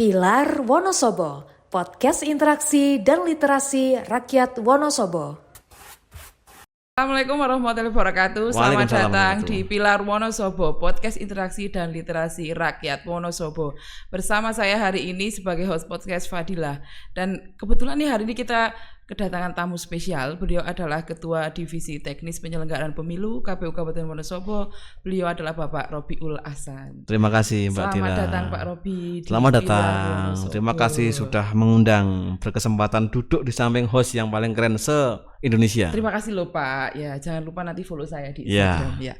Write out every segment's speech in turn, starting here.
Pilar Wonosobo, podcast interaksi dan literasi rakyat Wonosobo. Assalamualaikum warahmatullahi wabarakatuh. Selamat datang di Pilar Wonosobo, podcast interaksi dan literasi rakyat Wonosobo. Bersama saya hari ini sebagai host podcast Fadilah. Dan kebetulan nih hari ini kita kedatangan tamu spesial. Beliau adalah Ketua Divisi Teknis Penyelenggaraan Pemilu KPU Kabupaten Wonosobo. Beliau adalah Bapak Robiul Ahsan. Terima kasih Mbak Dila. Selamat datang Pak Robi. Selamat datang. Terima kasih sudah mengundang, berkesempatan duduk di samping host yang paling keren se-Indonesia. Terima kasih loh Pak. Ya, jangan lupa nanti follow saya di Instagram ya.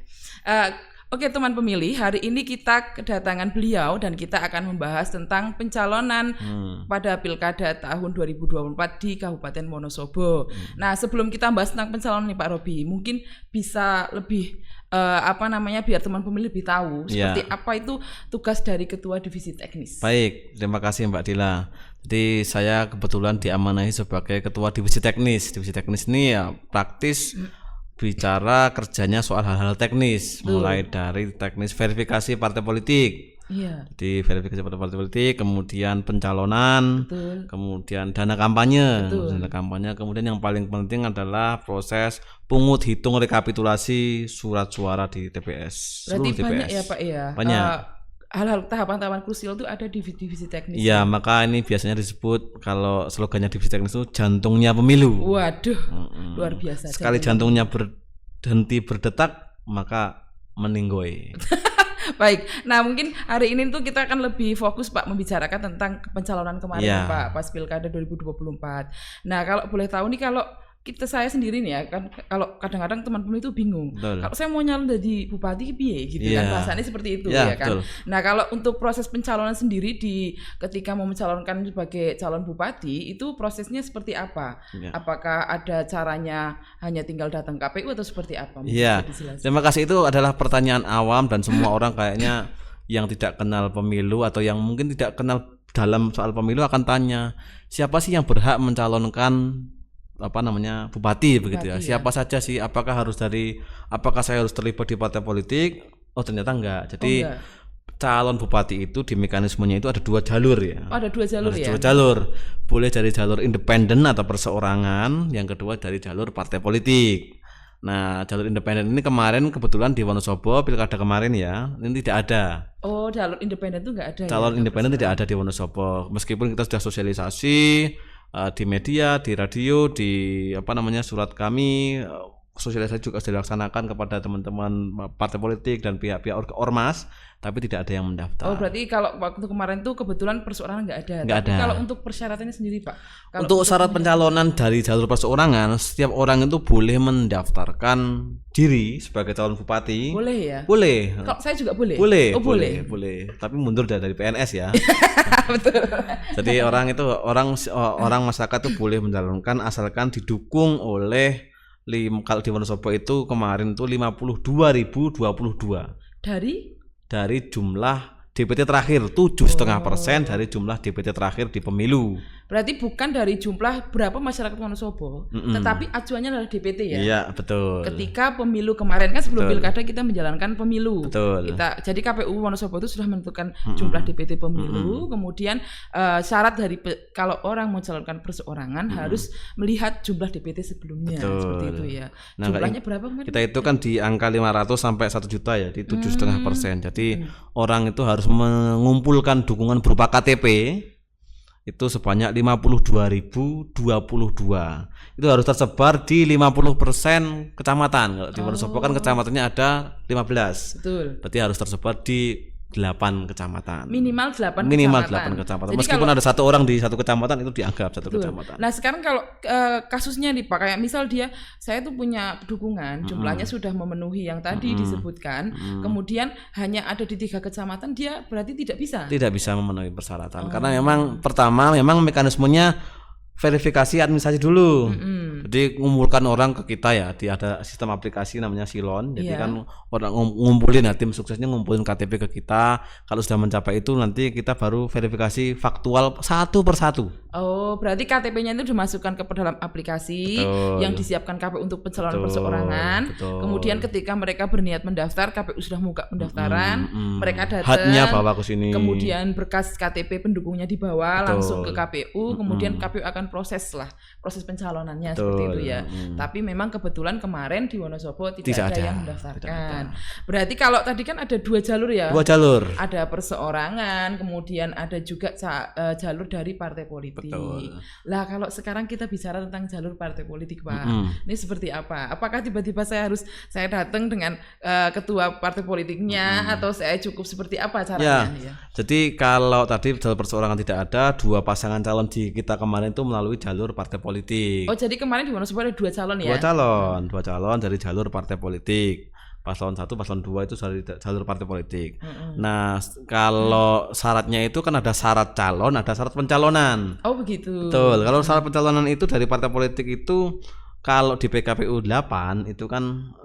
Oke teman pemilih, hari ini kita kedatangan beliau dan kita akan membahas tentang pencalonan pada Pilkada tahun 2024 di Kabupaten Wonosobo. Nah sebelum kita bahas tentang pencalonan nih Pak Robi, mungkin bisa lebih biar teman pemilih lebih tahu seperti apa itu tugas dari Ketua Divisi Teknis. Baik, terima kasih Mbak Dila. Jadi saya kebetulan diamanahi sebagai Ketua Divisi Teknis. Divisi Teknis ini ya praktis bicara kerjanya soal hal-hal teknis, mulai dari teknis verifikasi partai politik, jadi verifikasi partai politik, kemudian pencalonan, kemudian dana kampanye, kemudian yang paling penting adalah proses pungut hitung rekapitulasi surat suara di TPS. Berarti TPS. Banyak ya Pak ya. Banyak. Hal-hal tahapan-tahapan krusial itu ada di divisi teknis. Iya, maka ini biasanya disebut kalau slogannya divisi teknis itu jantungnya pemilu. Waduh, luar biasa. Sekali jantungnya berhenti berdetak, maka meninggoy. Baik, nah mungkin hari ini tuh kita akan lebih fokus Pak membicarakan tentang pencalonan kemarin Pak, pas Pilkada 2024. Nah kalau boleh tahu nih, kalau saya sendiri nih ya kan, kalau kadang-kadang teman pemilih itu bingung. Kalau saya mau nyalon jadi bupati piye gitu kan, bahasanya seperti itu ya kan. Betul. Nah kalau untuk proses pencalonan sendiri ketika mau mencalonkan sebagai calon bupati itu prosesnya seperti apa? Apakah ada caranya hanya tinggal datang KPU atau seperti apa? Iya. Terima kasih, itu adalah pertanyaan awam dan semua orang kayaknya yang tidak kenal pemilu atau yang mungkin tidak kenal dalam soal pemilu akan tanya, siapa sih yang berhak mencalonkan bupati begitu ya. Siapa saja sih, apakah saya harus terlibat di partai politik? Oh ternyata enggak. Jadi calon bupati itu di mekanismenya itu ada dua jalur ya. Ada dua jalur ya. Dua jalur. Boleh dari jalur independen atau perseorangan, yang kedua dari jalur partai politik. Nah, jalur independen ini kemarin kebetulan di Wonosobo pilkada kemarin ya, ini tidak ada. Oh, jalur independen itu enggak ada. Calon independen tidak ada di Wonosobo. Meskipun kita sudah sosialisasi di media, di radio, di surat kami, sosialisasi juga sudah dilaksanakan kepada teman-teman partai politik dan pihak-pihak ormas, tapi tidak ada yang mendaftar. Oh, berarti kalau waktu kemarin tuh kebetulan perseorangan nggak ada. Nggak ada. Kalau untuk persyaratannya sendiri Pak? Untuk syarat pencalonan dari jalur perseorangan, setiap orang itu boleh mendaftarkan diri sebagai calon bupati. Boleh ya? Boleh. Kalau saya juga boleh? Boleh. Oh, boleh. Tapi mundur dari PNS ya. Betul. Jadi orang masyarakat itu boleh mencalonkan asalkan didukung oleh, kalau di Wonosobo itu kemarin tuh 52.022 dari jumlah DPT terakhir, 7,5% dari jumlah DPT terakhir di pemilu. Berarti bukan dari jumlah berapa masyarakat Wonosobo, tetapi acuannya adalah DPT ya. Iya, betul. Ketika pemilu kemarin kan sebelum pilkada kita menjalankan pemilu. Betul. Jadi KPU Wonosobo itu sudah menentukan jumlah DPT pemilu, kemudian syarat dari kalau orang mencalonkan perseorangan harus melihat jumlah DPT sebelumnya. Betul. Seperti itu ya. Nah, jumlahnya berapa kemarin? Kita itu kan di angka 500 sampai 1 juta ya, di 7,5%. Jadi orang itu harus mengumpulkan dukungan berupa KTP itu sebanyak 52.022. Itu harus tersebar di 50% kecamatan. Kalau di Wonosobo kan kecamatannya ada 15. Betul. Berarti harus tersebar di 8 kecamatan. Minimal 8 kecamatan. Meskipun ada satu orang di satu kecamatan itu dianggap satu kecamatan. Nah, sekarang kalau kasusnya nih Pak, kayak misal saya tuh punya dukungan, jumlahnya sudah memenuhi yang tadi disebutkan, kemudian hanya ada di 3 kecamatan, dia berarti tidak bisa. Tidak bisa memenuhi persyaratan. Karena memang pertama memang mekanismenya verifikasi administrasi dulu. Jadi ngumpulkan orang ke kita ya, ada sistem aplikasi namanya Silon. Jadi kan orang ngumpulin, tim suksesnya ngumpulin KTP ke kita. Kalau sudah mencapai itu nanti kita baru verifikasi faktual satu persatu. Oh, berarti KTP-nya itu dimasukkan ke dalam aplikasi yang disiapkan KPU untuk pencalonan perseorangan. Kemudian ketika mereka berniat mendaftar, KPU sudah buka pendaftaran, mereka datang. Hatnya bawa ke sini. Kemudian berkas KTP pendukungnya dibawa langsung ke KPU, kemudian KPU akan proses pencalonannya seperti itu ya. Tapi memang kebetulan kemarin di Wonosobo tidak ada yang mendaftarkan. Berarti kalau tadi kan ada 2 jalur ya. 2 jalur. Ada perseorangan, kemudian ada juga jalur dari partai politik. Lah kalau sekarang kita bicara tentang jalur partai politik, Pak. Ini seperti apa? Apakah tiba-tiba saya datang dengan ketua partai politiknya atau saya cukup seperti apa caranya? Ya. Jadi kalau tadi jalur perseorangan tidak ada, 2 pasangan calon di kita kemarin itu melalui jalur partai politik. Oh, jadi kemarin di Wonosobo ada 2 calon ya? 2 calon dari jalur partai politik. Paslon 1, paslon 2 itu dari jalur partai politik. Nah, kalau syaratnya itu kan ada syarat calon, ada syarat pencalonan. Oh, begitu. Betul. Kalau syarat pencalonan itu dari partai politik itu kalau di PKPU 8 itu kan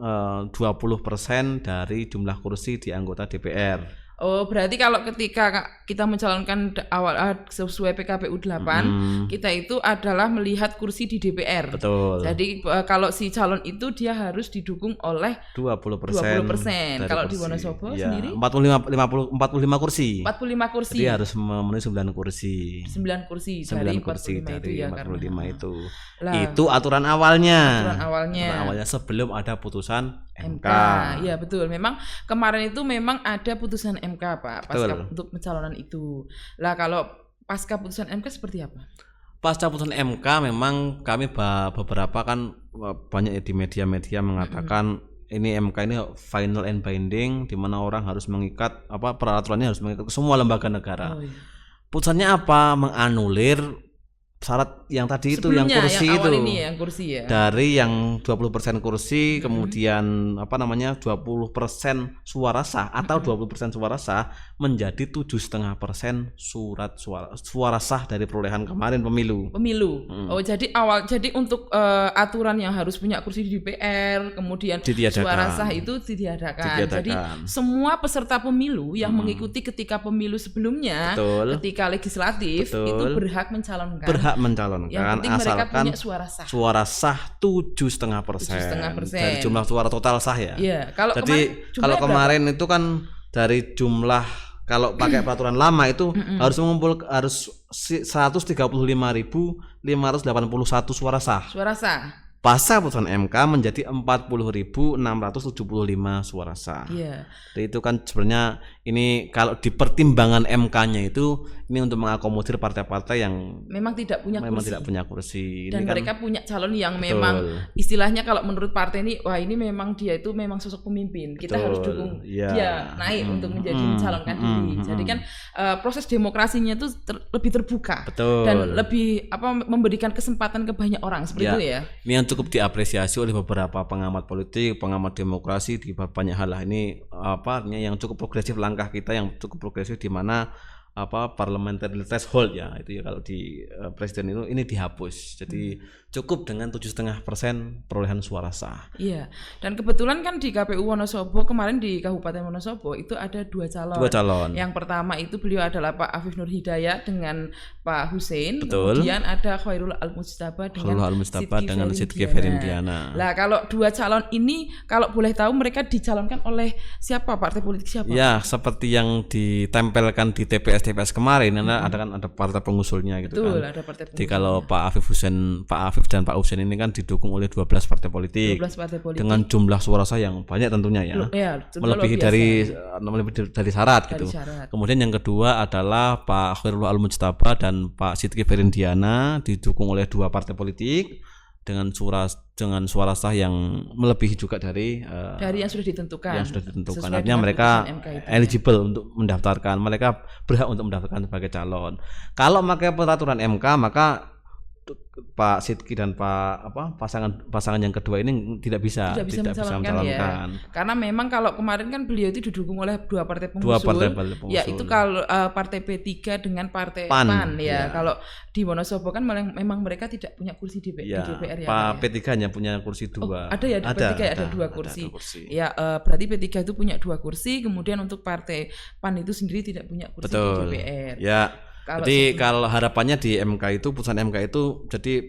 20% dari jumlah kursi di anggota DPR. Oh, berarti kalau ketika kita mencalonkan awal sesuai PKPU 8, kita itu adalah melihat kursi di DPR. Betul. Jadi kalau si calon itu dia harus didukung oleh 20%. Kalau di Wonosobo sendiri 45 kursi. 45 kursi. Jadi harus memenuhi 9 kursi. 9 kursi 9 dari kursi 45 dari itu ya, 45 itu. Lah, Itu aturan awalnya. Aturan awalnya sebelum ada putusan MK. Iya, betul. Memang kemarin itu memang ada putusan MK, Pak, pasca untuk pencalonan itu. Lah kalau pasca putusan MK seperti apa? Pasca putusan MK memang kami beberapa kan banyak di media-media mengatakan ini MK ini final and binding, di mana orang harus mengikat peraturannya harus mengikat ke semua lembaga negara. Putusannya apa? Menganulir syarat yang tadi itu yang kursi yang awal itu ini yang kursi ya. Dari yang 20% kursi kemudian 20% suara sah atau 20% suara sah menjadi 7,5% suara sah dari perolehan kemarin pemilu. Oh, jadi untuk aturan yang harus punya kursi di DPR kemudian suara sah itu ditiadakan. Jadi semua peserta pemilu yang mengikuti ketika pemilu sebelumnya, ketika legislatif itu berhak mencalonkan. Yang penting mereka punya suara sah 7,5% dari jumlah suara total sah ya. Iya, kalau kemarin itu kan dari jumlah, kalau pakai peraturan lama itu harus 135.581 suara sah. Pasca putusan MK menjadi 40.675 suara sah. Jadi itu kan sebenarnya ini kalau di pertimbangan MK-nya itu ini untuk mengakomodir partai-partai yang memang tidak punya kursi. Dan ini mereka punya calon yang memang istilahnya kalau menurut partai ini, wah ini memang dia itu memang sosok pemimpin. Kita harus dukung dia naik untuk menjadi mencalonkan diri. Jadi kan proses demokrasinya itu lebih terbuka dan lebih memberikan kesempatan ke banyak orang seperti itu ya. Ini yang cukup diapresiasi oleh beberapa pengamat politik, pengamat demokrasi di banyak hal lah. Ini artinya yang cukup progresif, langkah kita yang cukup progresif di mana parliamentary threshold ya itu ya, kalau di presiden itu ini dihapus. Jadi cukup dengan 7,5% perolehan suara sah. Iya. Dan kebetulan kan di KPU Wonosobo kemarin di Kabupaten Wonosobo itu ada 2 calon. Yang pertama itu beliau adalah Pak Afif Nur Hidayat dengan Pak Husein. Kemudian ada Khairul Al-Mujtaba dengan Sidki Ferindiana. Lah kalau 2 calon ini kalau boleh tahu mereka dicalonkan oleh siapa? Partai politik siapa? Ya, seperti yang ditempelkan di TPS kemarin ada partai pengusulnya gitu. Betul, kan. Ada partai pengusulnya. Jadi kalau Pak Afif dan Pak Husein ini kan didukung oleh 12 partai politik. Dengan jumlah suara sah yang banyak tentunya ya. Melebihi dari syarat gitu. Kemudian yang kedua adalah Pak Khairul Al-Mujtaba dan Pak Sidki Ferindiana didukung oleh 2 partai politik dengan suara sah yang melebihi juga dari yang sudah ditentukan. Artinya mereka eligible untuk mendaftarkan, mereka berhak untuk mendaftarkan sebagai calon. Kalau pakai peraturan MK maka Pak Sidki dan pasangan yang kedua ini tidak bisa mencalonkan. Ya. Karena memang kalau kemarin kan beliau itu didukung oleh dua partai pengusung. Ya itu kalau partai P3 dengan partai PAN ya. Kalau di Wonosobo kan memang mereka tidak punya kursi di DPR ya. Pak P3 hanya punya kursi 2. Ada ya di P3 ada 2 kursi. Ya berarti P3 itu punya 2 kursi, kemudian untuk partai PAN itu sendiri tidak punya kursi di DPR. Ya. Jadi kalau harapannya di MK itu, putusan MK itu jadi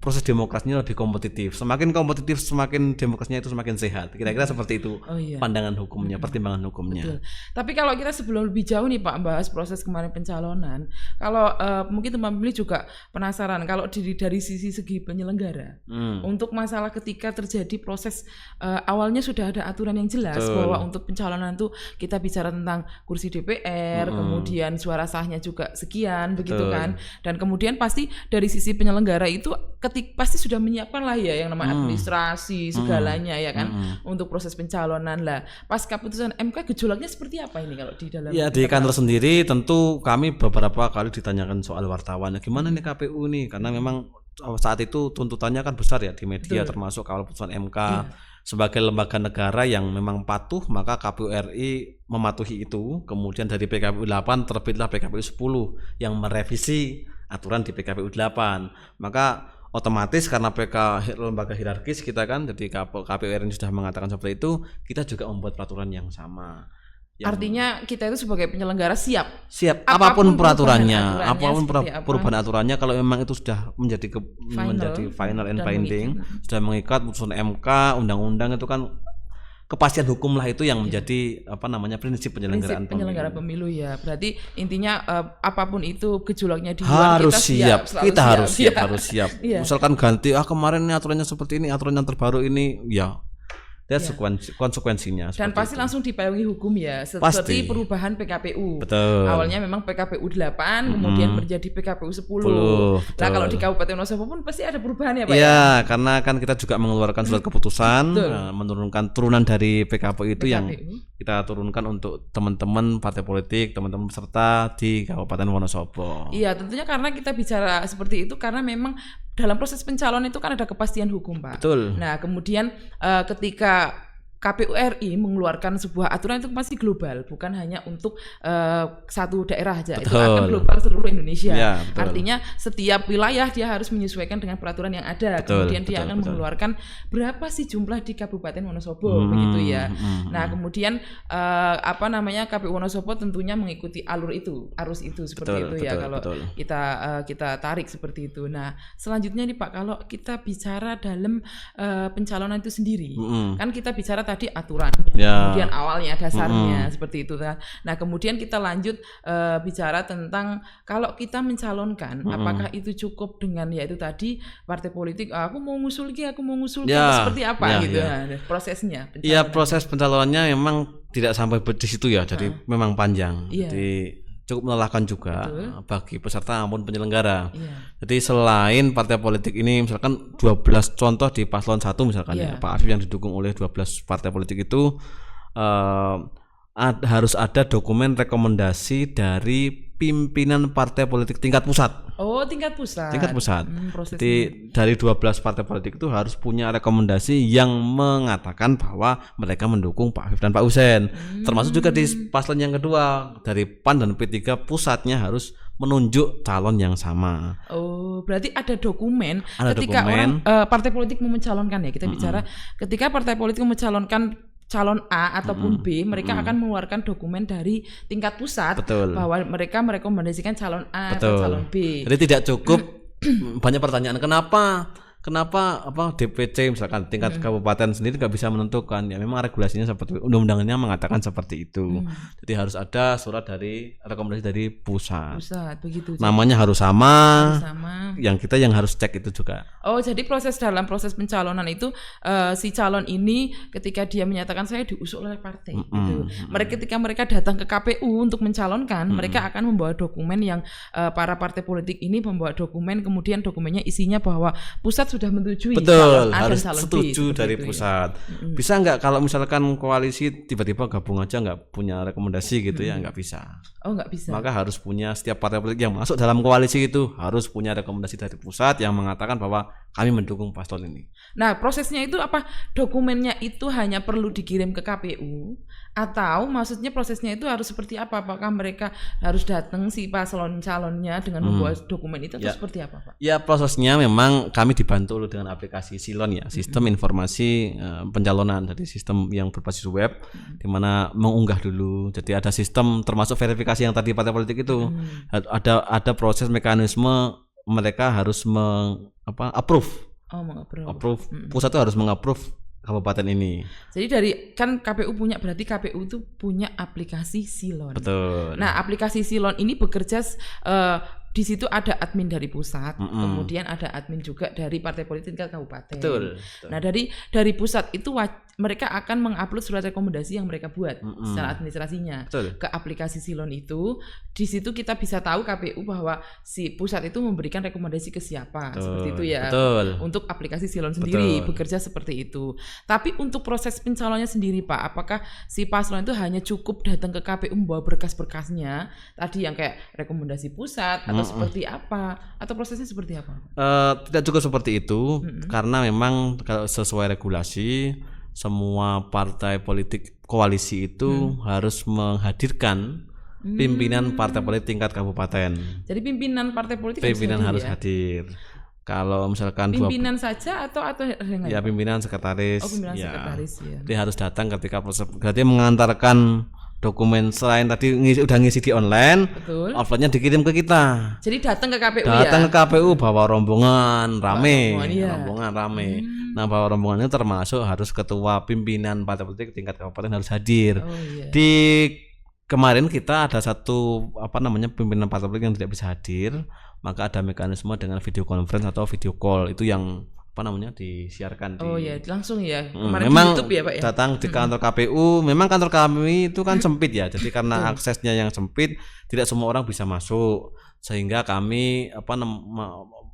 proses demokrasinya lebih kompetitif. Semakin kompetitif, semakin demokrasinya itu semakin sehat. Kira-kira seperti itu pandangan hukumnya, pertimbangan hukumnya. Betul. Tapi kalau kita sebelum lebih jauh nih Pak bahas proses kemarin pencalonan, kalau mungkin teman pemilih juga penasaran kalau dari sisi segi penyelenggara, untuk masalah ketika terjadi proses awalnya sudah ada aturan yang jelas bahwa untuk pencalonan itu kita bicara tentang kursi DPR, kemudian suara sahnya juga sekian, begitu kan? Dan kemudian pasti dari sisi penyelenggara itu pasti sudah menyiapkan lah ya yang namanya administrasi segalanya ya kan untuk proses pencalonan lah. Pasca putusan MK gejolaknya seperti apa ini kalau di dalam? Ya di kantor sendiri tentu kami beberapa kali ditanyakan soal wartawan, gimana nih KPU nih, karena memang saat itu tuntutannya kan besar ya di media. Termasuk kalau putusan MK sebagai lembaga negara yang memang patuh, maka KPU RI mematuhi itu. Kemudian dari PKPU 8 terbitlah PKPU 10 yang merevisi aturan di PKPU 8. Maka otomatis karena lembaga hierarkis kita kan, jadi KPU RI sudah mengatakan seperti itu, kita juga membuat peraturan yang sama. Artinya kita itu sebagai penyelenggara siap apapun peraturannya, apapun perubahan aturannya, kalau memang itu sudah menjadi final and binding, sudah mengikat putusan MK, undang-undang itu kan kepastian hukum lah, itu yang menjadi prinsip penyelenggara pemilu ya. Berarti intinya apapun itu gejolaknya di luar harus kita harus siap. Iya. Misalkan ganti kemarin ini aturannya seperti ini, aturan yang terbaru ini ya. Konsekuensinya. Dan pasti itu langsung dipayungi hukum ya, seperti perubahan PKPU. Betul. Awalnya memang PKPU 8, kemudian menjadi PKPU 10. Nah kalau di Kabupaten Wonosobo pun pasti ada perubahan ya Pak? Iya, karena kan kita juga mengeluarkan surat keputusan, menurunkan turunan dari PKPU itu yang kita turunkan untuk teman-teman partai politik, teman-teman peserta di Kabupaten Wonosobo. Iya, tentunya karena kita bicara seperti itu karena memang dalam proses pencalonan itu kan ada kepastian hukum Pak. Betul. Nah kemudian ketika KPU RI mengeluarkan sebuah aturan itu pasti global, bukan hanya untuk satu daerah aja. Betul. Itu akan global seluruh Indonesia. Ya, artinya setiap wilayah dia harus menyesuaikan dengan peraturan yang ada. Kemudian dia akan mengeluarkan berapa sih jumlah di Kabupaten Wonosobo, begitu ya. Nah kemudian KPU Wonosobo tentunya mengikuti arus itu seperti itu ya. Kalau kita tarik seperti itu. Nah selanjutnya nih Pak, kalau kita bicara dalam pencalonan itu sendiri, kan kita bicara tadi aturannya, kemudian awalnya dasarnya seperti itu kan. Nah kemudian kita lanjut bicara tentang kalau kita mencalonkan, apakah itu cukup dengan yaitu tadi partai politik aku mau ngusul seperti apa gitu. Nah, prosesnya. Iya, proses pencalonannya memang tidak sampai di situ ya, jadi memang panjang. Jadi cukup melelahkan juga bagi peserta maupun penyelenggara. Jadi selain partai politik ini, misalkan 12 contoh di paslon 1 misalkan ya, Pak Afif yang didukung oleh 12 partai politik itu harus ada dokumen rekomendasi dari pimpinan partai politik tingkat pusat. Oh, tingkat pusat. Jadi dari 12 partai politik itu harus punya rekomendasi yang mengatakan bahwa mereka mendukung Pak Afif dan Pak Husein. Termasuk juga di paslon yang kedua dari PAN dan P3 pusatnya harus menunjuk calon yang sama. Oh, berarti ada dokumen ketika partai politik mau mencalonkan ya. Kita bicara ketika partai politik mencalonkan calon A ataupun B, mereka akan mengeluarkan dokumen dari tingkat pusat bahwa mereka merekomendasikan calon A atau calon B. Jadi tidak cukup banyak pertanyaan kenapa DPC misalkan tingkat kabupaten sendiri nggak bisa menentukan, ya memang regulasinya seperti undang-undangnya mengatakan seperti itu. Jadi harus ada surat dari rekomendasi dari pusat begitu. Namanya harus sama. Yang kita yang harus cek itu juga. Oh, jadi dalam proses pencalonan itu si calon ini ketika dia menyatakan saya diusung oleh partai gitu. Ketika mereka datang ke KPU untuk mencalonkan, mereka akan membawa dokumen yang para partai politik ini membawa dokumen, kemudian dokumennya isinya bahwa pusat sudah menyetujui betul, calon A harus dan calon B, setuju seperti dari itu ya. pusat. Bisa nggak kalau misalkan koalisi tiba-tiba gabung aja nggak punya rekomendasi gitu ya, nggak bisa. Oh, nggak bisa. Maka harus punya, setiap partai politik yang masuk dalam koalisi itu harus punya rekomendasi dari pusat yang mengatakan bahwa kami mendukung paslon ini. Nah, prosesnya itu apa? Dokumennya itu hanya perlu dikirim ke KPU atau maksudnya prosesnya itu harus seperti apa? Apakah mereka harus datang si paslon calonnya dengan membawa dokumen itu atau seperti apa, Pak? Ya, prosesnya memang kami dibantu dengan aplikasi Silon ya, sistem informasi pencalonan. Jadi sistem yang berbasis web di mana mengunggah dulu. Jadi ada sistem termasuk verifikasi yang tadi partai politik itu. Ada proses mekanisme mereka harus approve. Oh, mengapprove. Approve. Pusat itu harus mengapprove kabupaten ini. Jadi dari kan KPU punya, berarti KPU itu punya aplikasi Silon. Betul. Nah, aplikasi Silon ini bekerja di situ ada admin dari pusat, kemudian ada admin juga dari partai politik tingkat kabupaten. Betul. Nah, dari pusat itu mereka akan mengupload surat rekomendasi yang mereka buat secara administrasinya ke aplikasi Silon itu. Di situ kita bisa tahu KPU bahwa si pusat itu memberikan rekomendasi ke siapa, seperti itu ya. Betul. Untuk aplikasi Silon sendiri bekerja seperti itu. Tapi untuk proses pencalonnya sendiri, Pak, apakah si paslon itu hanya cukup datang ke KPU membawa berkas-berkasnya tadi yang kayak rekomendasi pusat atau seperti apa, atau prosesnya seperti apa? Tidak cukup seperti itu, karena memang kalau sesuai regulasi semua partai politik koalisi itu harus menghadirkan pimpinan partai politik tingkat kabupaten. Jadi pimpinan partai politik harus hadir. Kalau misalkan pimpinan saja atau yang lain? Ya, pimpinan sekretaris. Oh, pimpinan sekretaris ya. Dia harus datang ketika proses, berarti mengantarkan dokumen selain tadi udah ngisi di online, offline-nya dikirim ke kita. Jadi datang ke KPU Datang ke KPU bawa rombongan rame. Rombongan rame. Nah, bawa rombongan itu termasuk harus ketua pimpinan partai politik tingkat kabupaten harus hadir. Di kemarin kita ada satu pimpinan partai politik yang tidak bisa hadir, maka ada mekanisme dengan video conference atau video call itu yang disiarkan langsung ya. Kemarin memang di YouTube ya, Pak ya. Datang di kantor KPU, memang kantor kami itu kan sempit ya. Jadi karena aksesnya yang sempit, tidak semua orang bisa masuk, sehingga kami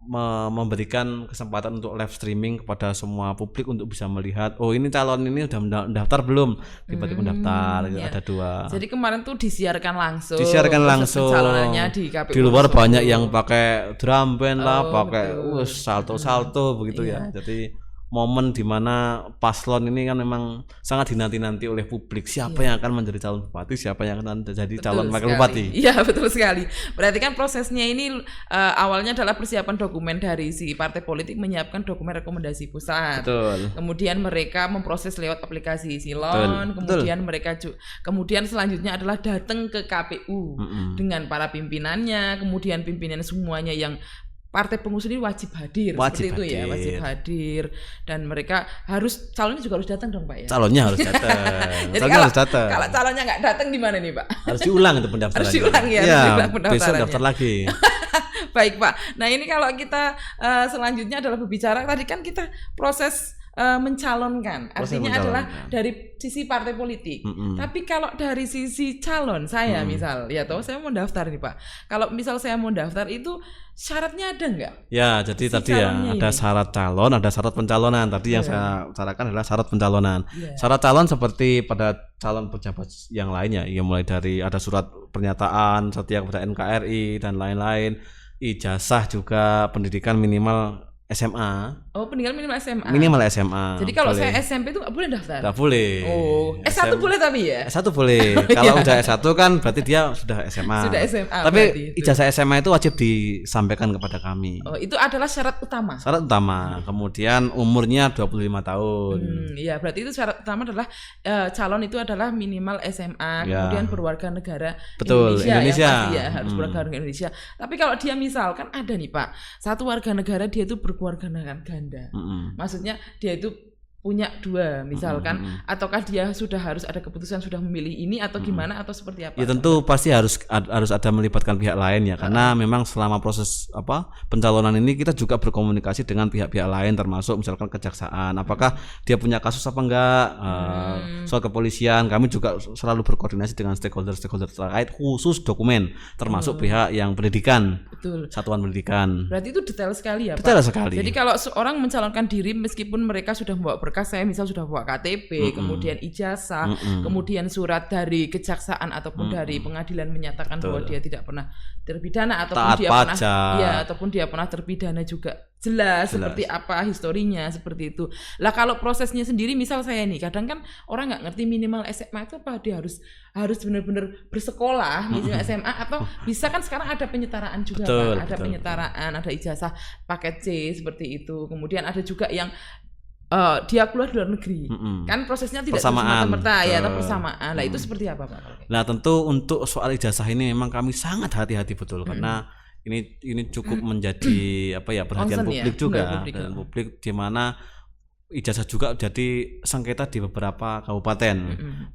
memberikan kesempatan untuk live streaming kepada semua publik untuk bisa melihat, oh ini calon ini udah mendaftar belum, tiba-tiba mendaftar, ada 2. Jadi kemarin tuh disiarkan langsung pencalonannya di KPU. Di luar banyak yang pakai drum band lah, pakai salto begitu ya. Jadi momen dimana paslon ini kan memang sangat dinanti-nanti oleh publik. Siapa yang akan menjadi calon bupati, siapa yang akan menjadi calon wakil bupati. Iya, betul sekali. Berarti kan prosesnya ini awalnya adalah persiapan dokumen dari si partai politik, menyiapkan dokumen rekomendasi pusat. Betul. Kemudian mereka memproses lewat aplikasi Silon. Kemudian kemudian selanjutnya adalah datang ke KPU dengan para pimpinannya, kemudian pimpinan semuanya yang partai pengusung ini wajib hadir. Seperti itu ya, wajib hadir, dan mereka calonnya juga harus datang dong, Pak ya. Calonnya harus datang. Jadi kalau calonnya nggak datang gimana nih, Pak? Harus diulang itu pendaftarannya. Harus diulang ya, besok daftar lagi. Baik, Pak. Nah, ini kalau kita selanjutnya adalah berbicara, tadi kan kita proses mencalonkan, artinya adalah dari sisi partai politik. Tapi kalau dari sisi calon saya misal, ya toh saya mau daftar nih, Pak. Kalau misal saya mau daftar itu syaratnya ada nggak? Ya, jadi tadi ya ada syarat calon, ada syarat pencalonan. Tadi yang saya utarakan adalah syarat pencalonan. Syarat calon seperti pada calon pejabat yang lainnya, ya mulai dari ada surat pernyataan setia kepada NKRI dan lain-lain, ijazah juga, pendidikan minimal SMA. Oh, pendidikan minimal SMA. Minimal SMA. Jadi kalau saya SMP itu nggak boleh daftar? Nggak boleh. Oh, S1 boleh tapi ya? S1 boleh. Kalau udah S1 kan berarti dia sudah SMA. Sudah SMA. Tapi ijazah SMA itu wajib disampaikan kepada kami. Oh, itu adalah syarat utama? Syarat utama. Kemudian umurnya 25 tahun. Iya, berarti itu syarat utama adalah calon itu adalah minimal SMA, kemudian berwarga negara Indonesia. Yang pasti ya, harus berwarga negara Indonesia. Tapi kalau dia misalkan ada nih, Pak, satu warga negara dia itu berkeluarga negaraan ganda. Maksudnya dia itu punya dua misalkan, ataukah dia sudah harus ada keputusan sudah memilih ini atau gimana atau seperti apa? Ya tentu pasti harus ada melibatkan pihak lain ya, karena memang selama proses pencalonan ini kita juga berkomunikasi dengan pihak-pihak lain, termasuk misalkan kejaksaan, apakah dia punya kasus apa enggak, soal kepolisian kami juga selalu berkoordinasi dengan stakeholder terkait khusus dokumen, termasuk pihak yang pendidikan. Betul. Satuan pendidikan. Berarti itu detail sekali ya, Pak? Detail sekali. Jadi kalau seorang mencalonkan diri meskipun mereka sudah membawa berkas, saya misal sudah bawa KTP, kemudian ijazah, kemudian surat dari kejaksaan ataupun dari pengadilan menyatakan bahwa dia tidak pernah terpidana ataupun dia pernah terpidana juga jelas seperti apa historinya seperti itu. Lah kalau prosesnya sendiri, misal saya nih, kadang kan orang nggak ngerti minimal SMA itu apa, dia harus benar-benar bersekolah misalnya SMA, atau bisa kan sekarang ada penyetaraan juga, Pak. Ada penyetaraan, ada ijazah paket C seperti itu. Kemudian ada juga yang dia keluar dari luar negeri, kan prosesnya tidak semata-mata ya, atau persamaan. Lah itu seperti apa, Pak? Nah tentu untuk soal ijazah ini memang kami sangat hati-hati betul, karena ini cukup menjadi perhatian publik juga, dan publik di mana ijazah juga jadi sengketa di beberapa kabupaten.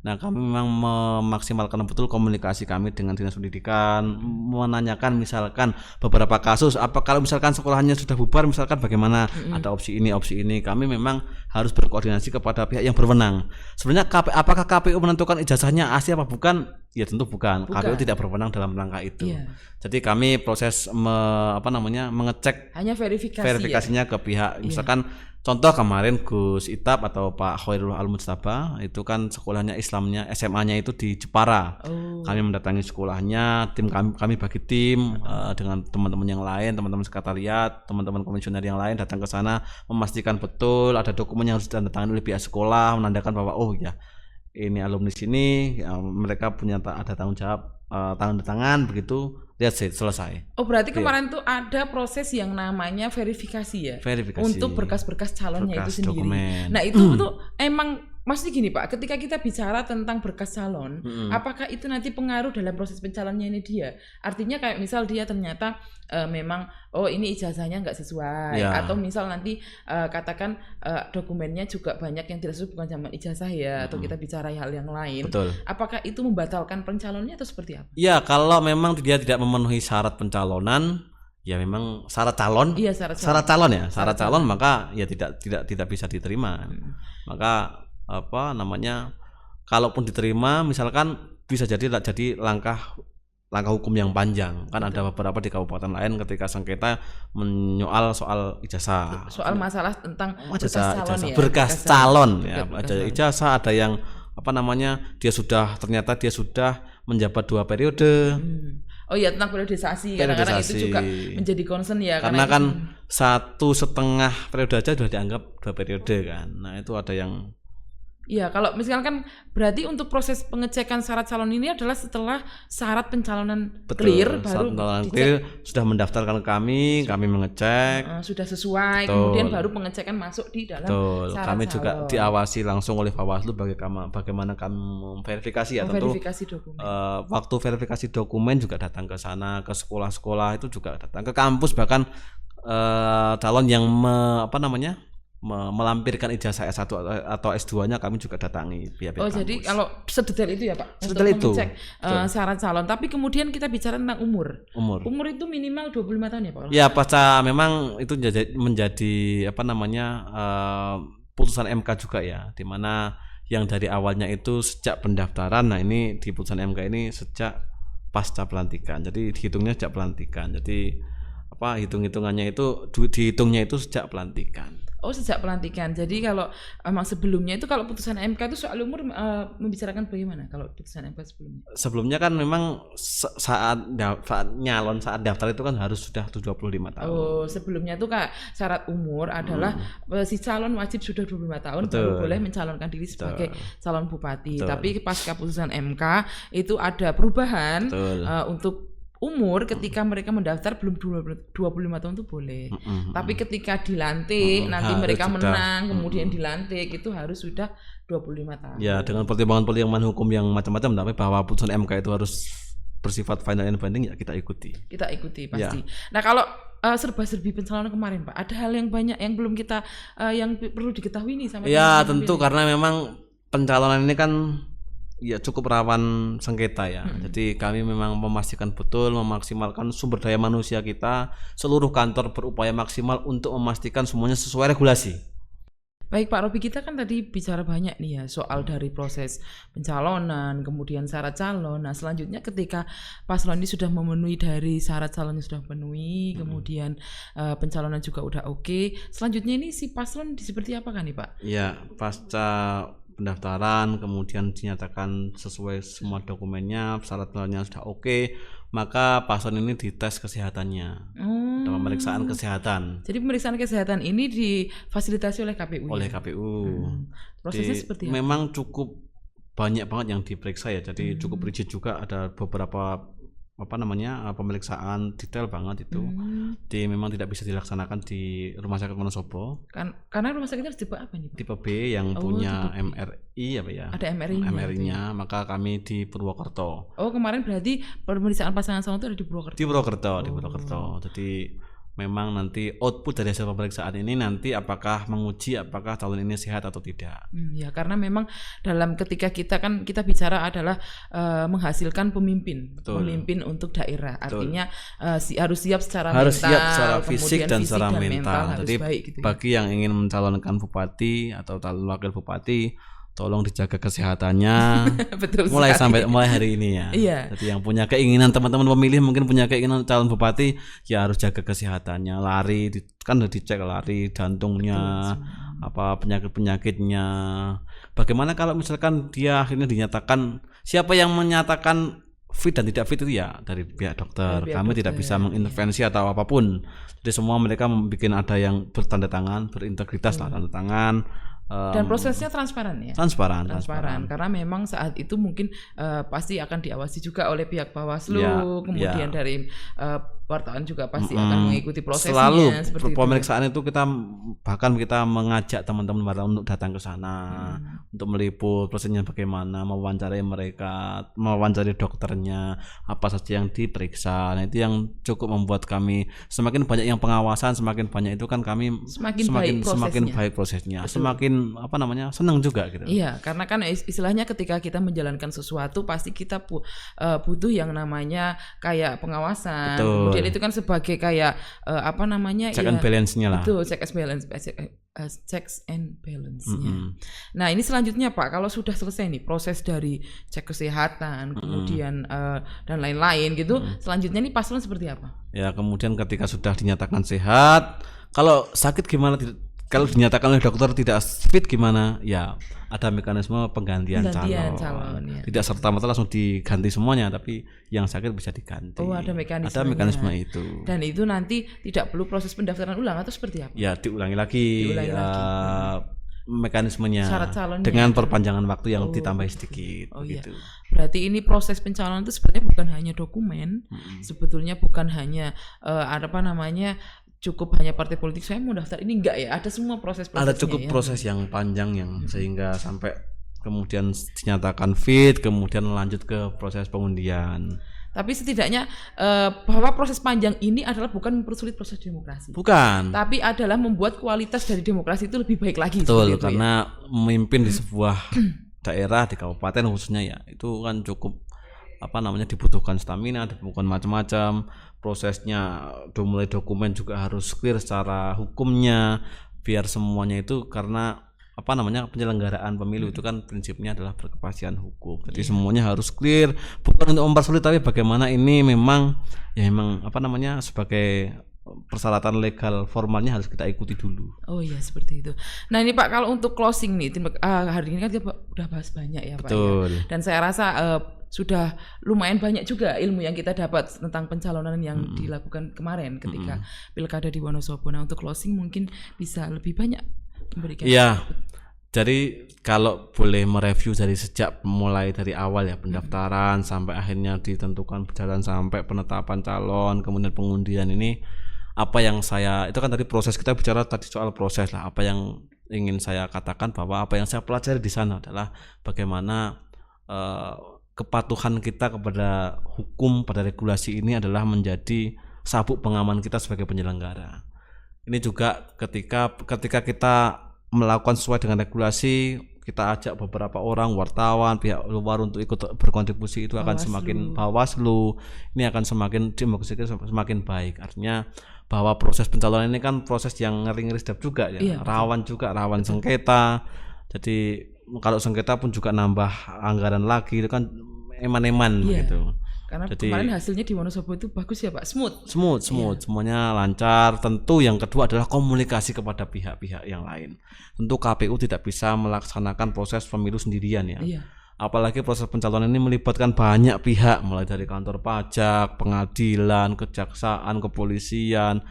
Nah kami memang memaksimalkan betul komunikasi kami dengan dinas pendidikan, menanyakan misalkan beberapa kasus, apa kalau misalkan sekolahnya sudah bubar misalkan bagaimana, ada opsi ini, kami memang harus berkoordinasi kepada pihak yang berwenang. Sebenarnya apakah KPU menentukan ijazahnya asli apa bukan? Ya tentu bukan. KPU tidak berwenang dalam rangka itu. Jadi kami proses mengecek hanya verifikasinya ke pihak, misalkan contoh kemarin Gus Itap atau Pak Khairul Al-Mujtaba itu kan sekolahnya Islamnya, SMA-nya itu di Jepara. Kami mendatangi sekolahnya, tim kami bagi tim dengan teman-teman yang lain, teman-teman sekretariat, teman-teman komisioner yang lain datang ke sana memastikan betul ada dokumen yang harus ditandatangani oleh pihak sekolah, menandakan bahwa ini alumni sini, mereka punya ada tanggung jawab tanda tangan begitu, selesai. Berarti kemarin tuh ada proses yang namanya verifikasi ya? Verifikasi. Untuk berkas-berkas calonnya itu sendiri. Dokumen. Nah itu tuh emang maksudnya gini Pak, ketika kita bicara tentang berkas calon, apakah itu nanti pengaruh dalam proses pencalonnya ini dia? Artinya kayak misal dia ternyata memang ini ijazahnya nggak sesuai, atau misal nanti katakan dokumennya juga banyak yang tidak sesuai, bukan zaman ijazah ya, atau kita bicara hal yang lain. Betul. Apakah itu membatalkan pencalonnya atau seperti apa? Ya kalau memang dia tidak memenuhi syarat pencalonan, ya memang syarat calon, syarat calon maka ya tidak bisa diterima. Maka kalaupun diterima misalkan bisa jadi langkah hukum yang panjang. Kan ada beberapa di kabupaten lain ketika sengketa menyoal soal ijazah, soal masalah tentang berkas calon ya, ada ijazah, ada yang dia sudah menjabat 2 periode. Tentang periodisasi kadang-kadang itu juga menjadi concern ya, karena kan 1,5 periode aja sudah dianggap 2 periode kan. Nah itu ada yang kalau misalkan berarti untuk proses pengecekan syarat calon ini adalah setelah syarat pencalonan clear, baru sudah mendaftarkan kami mengecek sudah sesuai, kemudian baru pengecekan masuk di dalam syarat kami calon. Juga diawasi langsung oleh Bawaslu bagaimana kami memverifikasi dokumen. Waktu verifikasi dokumen juga datang ke sana, ke sekolah-sekolah itu juga datang, ke kampus, bahkan calon yang melampirkan ijazah S1 atau S2-nya kami juga datangi pihak-pihak kampus. Jadi kalau sedetail itu ya Pak, sedetail untuk mengecek syarat calon. Tapi kemudian kita bicara tentang umur. Umur itu minimal 25 tahun ya Pak? Ya pasca memang itu menjadi putusan MK juga ya, di mana yang dari awalnya itu sejak pendaftaran. Nah ini di putusan MK ini sejak pasca pelantikan. Jadi dihitungnya sejak pelantikan. Jadi hitung-hitungannya itu dihitungnya itu sejak pelantikan. Sejak pelantikan. Jadi kalau memang sebelumnya itu, kalau putusan MK itu soal umur membicarakan bagaimana kalau putusan MK sebelumnya? Sebelumnya kan memang saat daftar itu kan harus sudah 25 tahun. Sebelumnya itu Kak, syarat umur adalah si calon wajib sudah 25 tahun baru boleh mencalonkan diri sebagai calon bupati. Tapi pasca putusan MK itu ada perubahan untuk umur ketika mereka mendaftar belum 25 tahun itu boleh. Tapi ketika dilantik nanti mereka menang kemudian dilantik itu harus sudah 25 tahun. Ya, dengan pertimbangan hukum yang macam-macam, tapi bahwa putusan MK itu harus bersifat final and binding ya kita ikuti. Kita ikuti pasti. Nah, kalau serba-serbi pencalonan kemarin Pak? Ada hal yang banyak yang belum kita yang perlu diketahui nih sama Ya teman-teman tentu ini. karena memang pencalonan ini kan ya cukup rawan sengketa ya. Jadi kami memang memastikan betul, memaksimalkan sumber daya manusia kita, seluruh kantor berupaya maksimal untuk memastikan semuanya sesuai regulasi. Baik Pak Robi, kita kan tadi bicara banyak nih ya soal dari proses pencalonan, kemudian syarat calon. Nah selanjutnya ketika paslon ini sudah memenuhi dari syarat calonnya sudah penuhi, kemudian pencalonan juga udah oke. Selanjutnya ini si paslon seperti apa kan nih Pak? Ya, pasca pendaftaran kemudian dinyatakan sesuai semua dokumennya, syarat-syaratnya sudah oke, maka paslon ini dites kesehatannya. Ada pemeriksaan kesehatan Jadi pemeriksaan kesehatan ini difasilitasi oleh KPU. oleh ya? KPU. Prosesnya Jadi, seperti apa? memang cukup banyak banget yang diperiksa ya. Jadi cukup rigid juga, ada beberapa pemeriksaan detail banget itu. Jadi memang tidak bisa dilaksanakan di Rumah Sakit Wonosobo. Karena rumah sakitnya harus tipe apa nih Pak? Tipe B yang punya MRI apa ya? Ada MRI-nya. MRI-nya, maka kami di Purwokerto. Oh kemarin berarti pemeriksaan pasangan calon itu ada di Purwokerto. Di Purwokerto. Jadi memang nanti output dari hasil pemeriksaan ini nanti apakah menguji apakah calon ini sehat atau tidak. Ya karena memang dalam ketika kita bicara adalah menghasilkan pemimpin, Betul. pemimpin untuk daerah. Betul. Artinya harus siap secara Harus mental, siap secara fisik kemudian dan secara mental. harus Jadi baik gitu ya. bagi yang ingin mencalonkan bupati atau calon wakil bupati, tolong dijaga kesehatannya Betul mulai sekali. mulai hari ini ya. Iya. Jadi yang punya keinginan, teman-teman pemilih mungkin punya keinginan calon bupati, ya harus jaga kesehatannya, kan udah dicek lari, jantungnya, apa penyakit-penyakitnya. Bagaimana kalau misalkan dia akhirnya dinyatakan, siapa yang menyatakan fit dan tidak fit itu ya dari pihak dokter. Dari pihak Kami dokter, tidak bisa mengintervensi atau apapun. Jadi semua mereka membuat ada yang bertanda tangan, berintegritas lah tanda tangan. Dan prosesnya transparan ya. Transparan. Karena memang saat itu mungkin pasti akan diawasi juga oleh pihak Bawaslu, Ya, kemudian ya. dari wartawan juga pasti akan mengikuti prosesnya. Selalu seperti itu. pemeriksaan itu kita mengajak teman-teman wartawan untuk datang ke sana, untuk meliput prosesnya bagaimana, mewawancarai mereka, mewawancari dokternya, apa saja yang diperiksa. Nah itu yang cukup membuat kami semakin banyak yang pengawasan, semakin banyak itu kan kami Semakin baik prosesnya. Betul. Semakin senang juga gitu. Iya, karena kan istilahnya ketika kita menjalankan sesuatu pasti kita butuh yang namanya kayak pengawasan. Betul. Kemudian itu kan sebagai kayak check and balance-nya lah. Betul, checks and balance-nya. Nah, ini selanjutnya Pak, kalau sudah selesai nih proses dari cek kesehatan, kemudian dan lain-lain gitu, selanjutnya nih paslon seperti apa? Ya, kemudian ketika sudah dinyatakan sehat, kalau sakit gimana, kalau dinyatakan oleh dokter tidak fit gimana? Ya, ada mekanisme penggantian calon. Ya. Tidak serta-merta langsung diganti semuanya, tapi yang sakit bisa diganti. Oh, ada mekanisme. Ada mekanisme itu. Dan itu nanti tidak perlu proses pendaftaran ulang atau seperti apa? Ya, diulangi lagi. Mekanismenya syarat calonnya dengan perpanjangan waktu yang ditambah sedikit. Iya. Berarti ini proses pencalonan itu sebenarnya bukan hanya dokumen, sebetulnya bukan hanya cukup hanya partai politik saya mau daftar, ini enggak ya, ada semua prosesnya. Ada cukup proses yang panjang yang sehingga sampai kemudian dinyatakan fit, kemudian lanjut ke proses pengundian. Tapi setidaknya bahwa proses panjang ini adalah bukan mempersulit proses demokrasi. Bukan. Tapi adalah membuat kualitas dari demokrasi itu lebih baik lagi. Betul, karena memimpin di sebuah daerah, di kabupaten khususnya ya, itu kan cukup dibutuhkan stamina, dibutuhkan macam-macam. Prosesnya mulai dokumen juga harus clear secara hukumnya, biar semuanya itu karena penyelenggaraan pemilu itu kan prinsipnya adalah berkepastian hukum. Jadi semuanya harus clear, bukan untuk mempersulit, tapi bagaimana ini memang sebagai persyaratan legal formalnya harus kita ikuti dulu. Oh iya, seperti itu. Nah ini Pak, kalau untuk closing nih, hari ini kan kita udah bahas banyak ya Pak. Betul. Ya? Dan saya rasa sudah lumayan banyak juga ilmu yang kita dapat tentang pencalonan yang dilakukan kemarin ketika Pilkada di Wonosobo. Nah untuk closing mungkin bisa lebih banyak memberikan. Iya. Jadi kalau boleh mereview dari sejak mulai dari awal ya pendaftaran sampai akhirnya ditentukan berjalan sampai penetapan calon, kemudian pengundian ini, apa yang itu kan tadi proses, kita bicara tadi soal proses lah. Apa yang ingin saya katakan bahwa apa yang saya pelajari di sana adalah bagaimana kepatuhan kita kepada hukum, pada regulasi ini adalah menjadi sabuk pengaman kita sebagai penyelenggara. Ini juga ketika kita melakukan sesuai dengan regulasi, kita ajak beberapa orang, wartawan, pihak luar untuk ikut berkontribusi, itu akan semakin Bawaslu, ini akan semakin demokrasi semakin baik. Artinya bahwa proses pencalonan ini kan proses yang ngeri-ngeri sedap juga ya, rawan sengketa. Jadi kalau sengketa pun juga nambah anggaran lagi, itu kan eman-eman gitu. Karena kemarin hasilnya di Wonosobo itu bagus ya Pak, smooth, semuanya lancar. Tentu yang kedua adalah komunikasi kepada pihak-pihak yang lain. Tentu KPU tidak bisa melaksanakan proses pemilu sendirian ya. Apalagi proses pencalonan ini melibatkan banyak pihak, mulai dari kantor pajak, pengadilan, kejaksaan, kepolisian,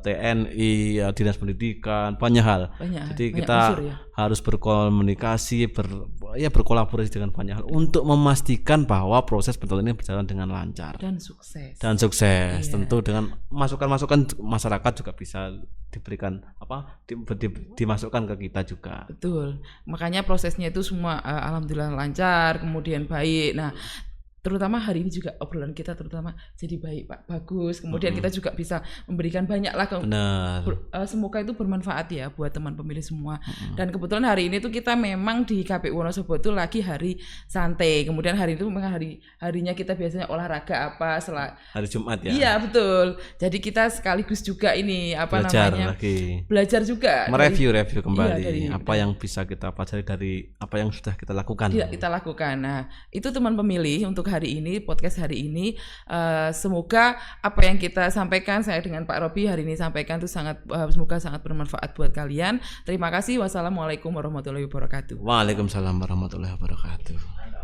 TNI, dinas pendidikan, banyak hal. Jadi kita harus berkomunikasi, berkolaborasi dengan banyak hal untuk memastikan bahwa proses pencalonan ini berjalan dengan lancar dan sukses. Tentu dengan masukan-masukan masyarakat juga bisa diberikan dimasukkan ke kita juga. Betul. Makanya prosesnya itu semua alhamdulillah lancar, kemudian baik. Nah, terutama hari ini juga obrolan kita terutama jadi baik Pak, bagus. Kemudian kita juga bisa memberikan banyak lah. Semoga itu bermanfaat ya buat teman pemilih semua. Dan kebetulan hari ini tuh kita memang di KPU Wonosobo itu lagi hari santai. Kemudian hari itu memang harinya kita biasanya olahraga hari Jumat ya. Iya betul. Jadi kita sekaligus juga ini belajar juga. Mereview kembali apa yang bisa kita pelajari dari apa yang sudah kita lakukan. Nah, itu teman pemilih untuk hari ini, podcast hari ini, semoga apa yang kita sampaikan, saya dengan Pak Robi hari ini sampaikan itu semoga sangat bermanfaat buat kalian. Terima kasih. Wassalamualaikum warahmatullahi wabarakatuh. Waalaikumsalam warahmatullahi wabarakatuh.